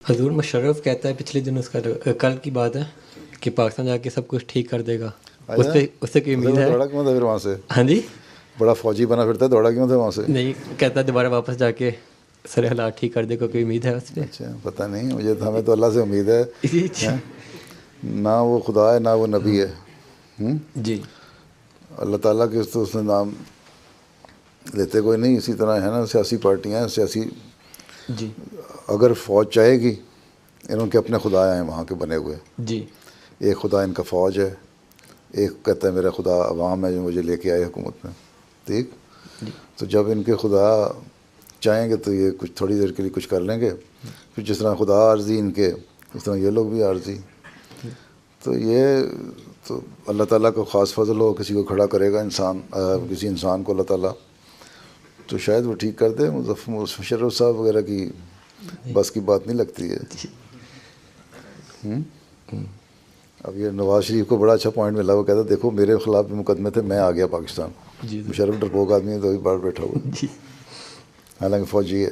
حضور مشرف کہتا ہے پچھلے دن اس کا کل کی بات ہے کہ پاکستان جا کے سب کچھ ٹھیک کر دے گا. اس سے کوئی امید ہے؟ دوڑا کیوں تھا پھر وہاں سے؟ ہاں جی، بڑا فوجی بنا پھرتا ہے، دوڑا کیوں تھا وہاں سے؟ نہیں کہتا دوبارہ واپس جا کے سارے حالات ٹھیک کر دے گا. کوئی امید ہے اس پہ؟ اچھا پتہ نہیں مجھے، ہمیں تو اللہ سے امید ہے. جی نہ وہ خدا ہے نہ وہ نبی ہے. جی اللہ تعالیٰ کے تو اس نے نام لیتے کوئی نہیں. اسی طرح ہے نا سیاسی پارٹیاں ہیں، سیاسی جی اگر فوج چاہے گی، انہوں کے اپنے خدا ہیں وہاں کے بنے ہوئے. جی ایک خدا ان کا فوج ہے، ایک کہتا ہے میرا خدا عوام ہے جو مجھے لے کے آئے حکومت میں. ٹھیک، تو جب ان کے خدا چاہیں گے تو یہ کچھ تھوڑی دیر کے لیے کچھ کر لیں گے، پھر جس طرح خدا عارضی ان کے، اس طرح یہ لوگ بھی عارضی. تو یہ تو اللہ تعالیٰ کو خاص فضل ہو، کسی کو کھڑا کرے گا انسان، کسی انسان کو اللہ تعالیٰ، تو شاید وہ ٹھیک کر دے. مشرف صاحب وغیرہ کی بس کی بات نہیں لگتی ہے. اب یہ نواز شریف کو بڑا اچھا پوائنٹ ملا، وہ کہتا دیکھو میرے خلاف بھی مقدمے تھے، میں آ گیا پاکستان. مشرف ڈرپوک آدمی ہے تو ابھی باہر بیٹھا ہوا، حالانکہ فوجی ہے.